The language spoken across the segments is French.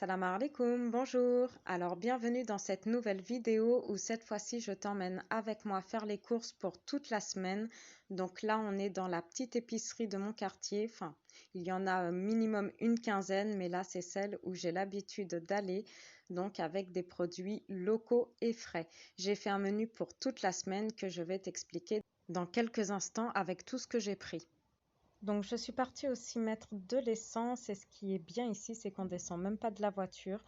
Assalamu alaikum, bonjour. Alors bienvenue dans cette nouvelle vidéo où cette fois-ci je t'emmène avec moi faire les courses pour toute la semaine. Donc là on est dans la petite épicerie de mon quartier. Enfin, il y en a minimum une quinzaine, mais là c'est celle où j'ai l'habitude d'aller. Donc avec des produits locaux et frais. J'ai fait un menu pour toute la semaine que je vais t'expliquer dans quelques instants avec tout ce que j'ai pris. Donc je suis partie aussi mettre de l'essence et ce qui est bien ici, c'est qu'on descend même pas de la voiture.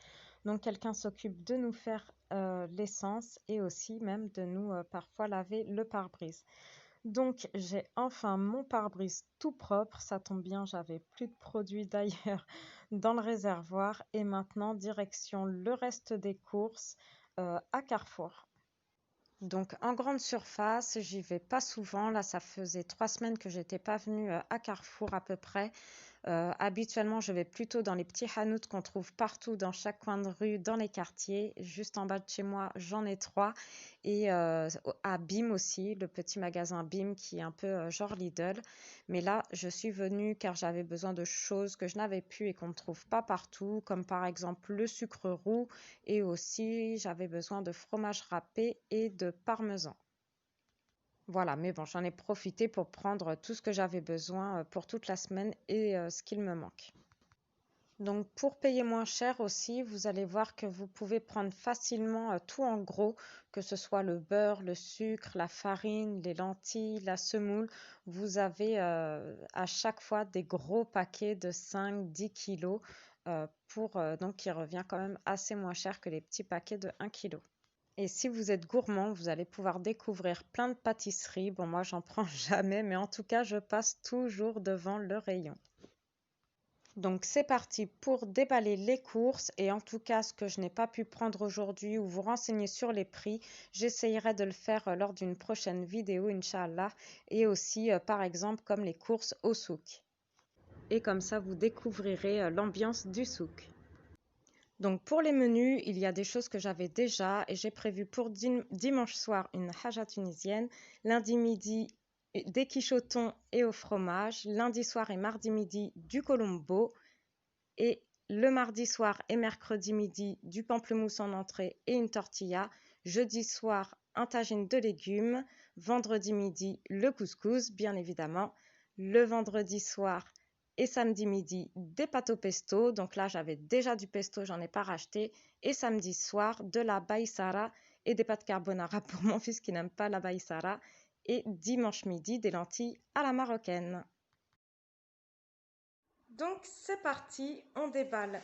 Donc quelqu'un s'occupe de nous faire l'essence et aussi même de nous parfois laver le pare-brise. Donc j'ai enfin mon pare-brise tout propre, ça tombe bien, j'avais plus de produits d'ailleurs dans le réservoir et maintenant direction le reste des courses à Carrefour. Donc en grande surface, j'y vais pas souvent. Là, ça faisait 3 semaines que j'étais pas venue à Carrefour à peu près. Habituellement, je vais plutôt dans les petits hanout qu'on trouve partout dans chaque coin de rue, dans les quartiers. Juste en bas de chez moi, j'en ai 3. Et à BIM aussi, le petit magasin BIM qui est un peu genre Lidl. Mais là, je suis venue car j'avais besoin de choses que je n'avais plus et qu'on ne trouve pas partout, comme par exemple le sucre roux. Et aussi, j'avais besoin de fromage râpé et de parmesan. Voilà, mais bon, j'en ai profité pour prendre tout ce que j'avais besoin pour toute la semaine et ce qu'il me manque. Donc pour payer moins cher aussi, vous allez voir que vous pouvez prendre facilement tout en gros, que ce soit le beurre, le sucre, la farine, les lentilles, la semoule. Vous avez à chaque fois des gros paquets de 5-10 kilos donc qui revient quand même assez moins cher que les petits paquets de 1 kilo. Et si vous êtes gourmand, vous allez pouvoir découvrir plein de pâtisseries. Bon, moi, j'en prends jamais, mais en tout cas, je passe toujours devant le rayon. Donc, c'est parti pour déballer les courses. Et en tout cas, ce que je n'ai pas pu prendre aujourd'hui ou vous renseigner sur les prix, j'essayerai de le faire lors d'une prochaine vidéo, Inch'Allah. Et aussi, par exemple, comme les courses au souk. Et comme ça, vous découvrirez l'ambiance du souk. Donc pour les menus, il y a des choses que j'avais déjà et j'ai prévu pour dimanche soir une haja tunisienne, lundi midi des quichotons et au fromage, lundi soir et mardi midi du colombo et le mardi soir et mercredi midi du pamplemousse en entrée et une tortilla, jeudi soir un tagine de légumes, vendredi midi le couscous bien évidemment, le vendredi soir et samedi midi des pâtes au pesto. Donc là, j'avais déjà du pesto, j'en ai pas racheté. Et samedi soir, de la baïsara et des pâtes carbonara pour mon fils qui n'aime pas la baïsara. Et dimanche midi, des lentilles à la marocaine. Donc c'est parti, on déballe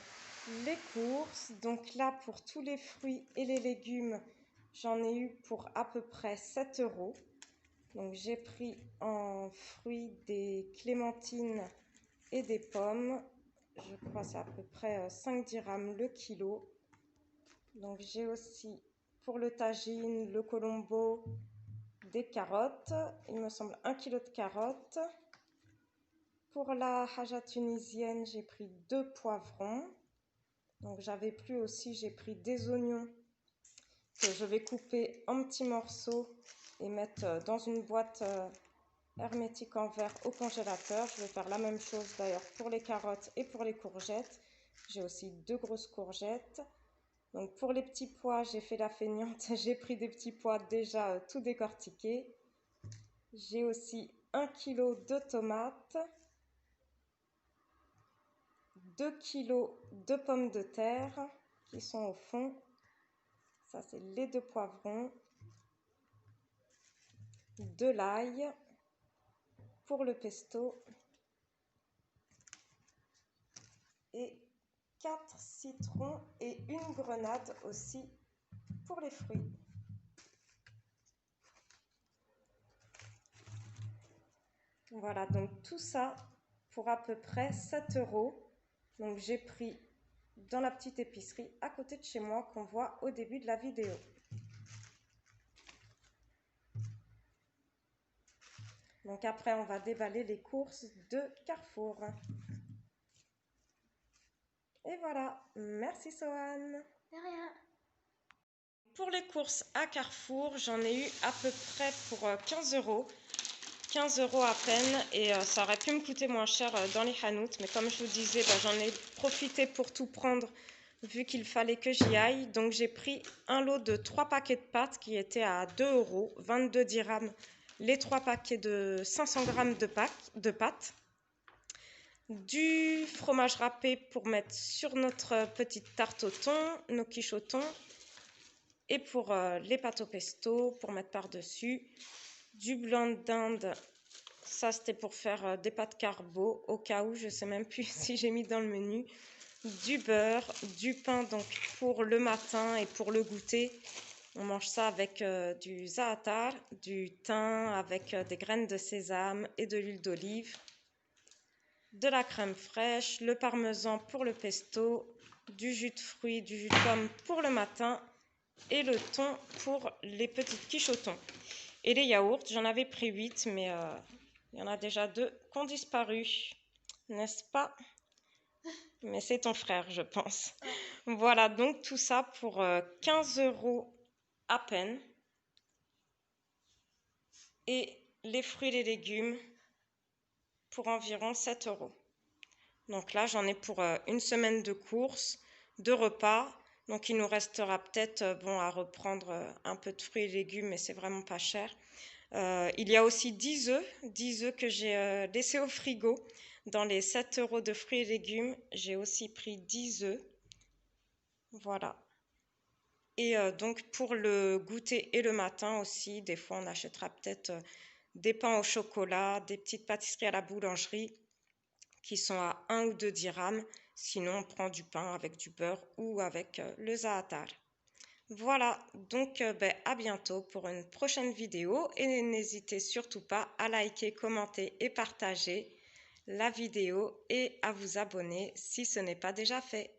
les courses. Donc là, pour tous les fruits et les légumes, j'en ai eu pour à peu près 7 euros. Donc j'ai pris en fruits des clémentines et des pommes. Je crois que c'est à peu près 5 dirhams le kilo. Donc j'ai aussi pour le tagine, le colombo, des carottes. Il me semble 1 kilo de carottes. Pour la haja tunisienne, j'ai pris 2 poivrons. Donc j'avais pris aussi, j'ai pris des oignons que je vais couper en petits morceaux et mettre dans une boîte hermétique en verre au congélateur. Je vais faire la même chose d'ailleurs pour les carottes et pour les courgettes. J'ai aussi 2 grosses courgettes. Donc pour les petits pois, j'ai fait la feignante. J'ai pris des petits pois déjà tout décortiqués. J'ai aussi 1 kg de tomates, 2 kg de pommes de terre qui sont au fond. Ça, c'est les 2 poivrons, de l'ail pour le pesto et 4 citrons et une grenade aussi pour les fruits. Voilà, donc tout ça pour à peu près 7 euros. Donc j'ai pris dans la petite épicerie à côté de chez moi qu'on voit au début de la vidéo. Donc après, on va déballer les courses de Carrefour. Et voilà, merci Sohan. De rien. Pour les courses à Carrefour, j'en ai eu à peu près pour 15 euros. 15 euros à peine et ça aurait pu me coûter moins cher dans les hanout. Mais comme je vous disais, j'en ai profité pour tout prendre vu qu'il fallait que j'y aille. Donc j'ai pris un lot de 3 paquets de pâtes qui étaient à 2 €, 22 dirhams les 3 paquets de 500 grammes de pâtes. Du fromage râpé pour mettre sur notre petite tarte au thon, nos quiches au thon. Et pour les pâtes au pesto, pour mettre par-dessus. Du blanc d'Inde, ça c'était pour faire des pâtes carbo, au cas où, je ne sais même plus si j'ai mis dans le menu. Du beurre, du pain donc pour le matin et pour le goûter. On mange ça avec du za'atar, du thym avec des graines de sésame et de l'huile d'olive, de la crème fraîche, le parmesan pour le pesto, du jus de fruits, du jus de pomme pour le matin et le thon pour les petites quiches au thon. Et les yaourts, j'en avais pris 8, mais il y en a déjà 2 qui ont disparu, n'est-ce pas? Mais c'est ton frère, je pense. Voilà, donc tout ça pour 15 € à peine. Et les fruits et les légumes pour environ 7 €. Donc là, j'en ai pour une semaine de courses, de repas. Donc il nous restera peut-être bon, à reprendre un peu de fruits et légumes, mais c'est vraiment pas cher. Il y a aussi 10 œufs que j'ai laissés au frigo. Dans les 7 € de fruits et légumes, j'ai aussi pris 10 œufs. Voilà. Et donc pour le goûter et le matin aussi, des fois on achètera peut-être des pains au chocolat, des petites pâtisseries à la boulangerie qui sont à 1 ou 2 dirhams. Sinon on prend du pain avec du beurre ou avec le za'atar. Voilà, donc à bientôt pour une prochaine vidéo et n'hésitez surtout pas à liker, commenter et partager la vidéo et à vous abonner si ce n'est pas déjà fait.